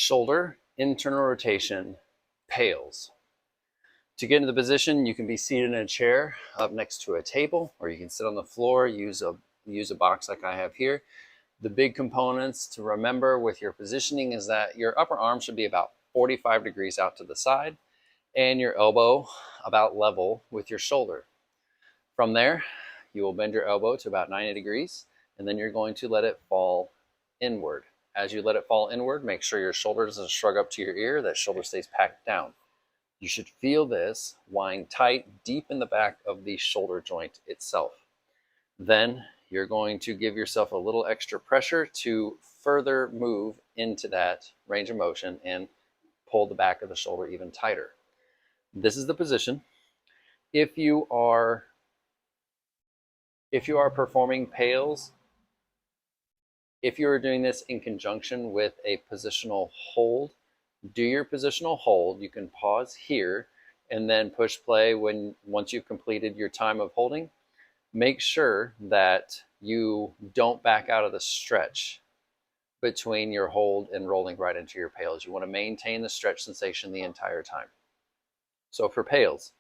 Shoulder internal rotation, PAILS. To get into the position, you can be seated in a chair up next to a table, or you can sit on the floor, use a box like I have here. The big components to remember with your positioning is that your upper arm should be about 45 degrees out to the side, and your elbow about level with your shoulder. From there, you will bend your elbow to about 90 degrees, and then you're going to let it fall inward. As you let it fall inward, make sure your shoulder doesn't shrug up to your ear, that shoulder stays packed down. You should feel this lying tight deep in the back of the shoulder joint itself. Then you're going to give yourself a little extra pressure to further move into that range of motion and pull the back of the shoulder even tighter. This is the position. If you are performing PAILS, if you are doing this in conjunction with a positional hold, do your positional hold. You can pause here and then push play once you've completed your time of holding. Make sure that you don't back out of the stretch between your hold and rolling right into your PAILS. You want to maintain the stretch sensation the entire time. So for PAILS,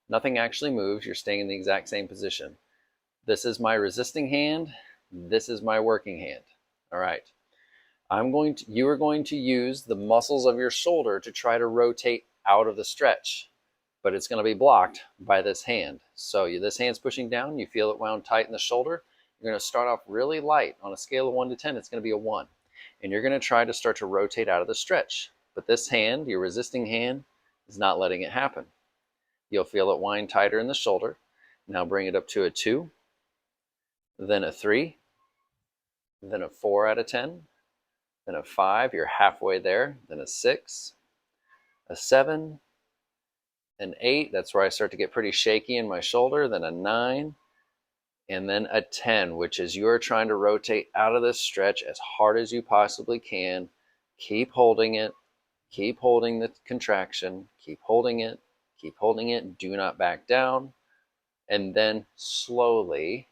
nothing actually moves. You're staying in the exact same position. This is my resisting hand. This is my working hand. All right. You are going to use the muscles of your shoulder to try to rotate out of the stretch, but it's going to be blocked by this hand. So this hand's pushing down. You feel it wound tight in the shoulder. You're going to start off really light. On a scale of 1 to 10, it's going to be a 1. And you're going to try to start to rotate out of the stretch. But this hand, your resisting hand, is not letting it happen. You'll feel it wind tighter in the shoulder. Now bring it up to a 2, then a 3, then a 4 out of 10, then a 5, you're halfway there, then a 6, a 7, an 8, that's where I start to get pretty shaky in my shoulder, then a 9, and then a 10, which is you're trying to rotate out of this stretch as hard as you possibly can. Keep holding it, keep holding the contraction, keep holding it, do not back down, and then slowly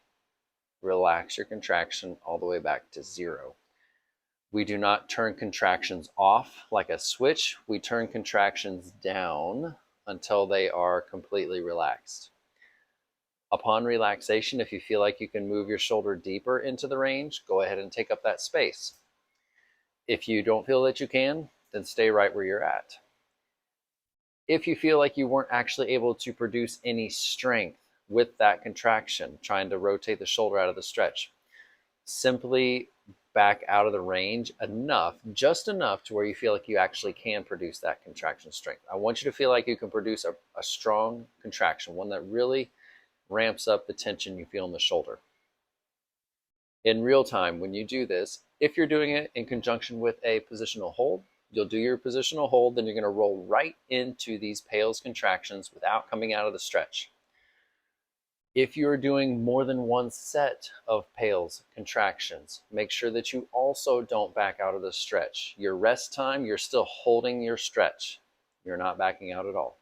relax your contraction all the way back to 0. We do not turn contractions off like a switch. We turn contractions down until they are completely relaxed. Upon relaxation, if you feel like you can move your shoulder deeper into the range, go ahead and take up that space. If you don't feel that you can, then stay right where you're at. If you feel like you weren't actually able to produce any strength with that contraction, trying to rotate the shoulder out of the stretch, simply back out of the range enough, just enough to where you feel like you actually can produce that contraction strength. I want you to feel like you can produce a strong contraction, one that really ramps up the tension you feel in the shoulder. In real time, when you do this, if you're doing it in conjunction with a positional hold, you'll do your positional hold, then you're going to roll right into these PAILS contractions without coming out of the stretch. If you're doing more than one set of PAILS contractions, make sure that you also don't back out of the stretch. Your rest time, you're still holding your stretch. You're not backing out at all.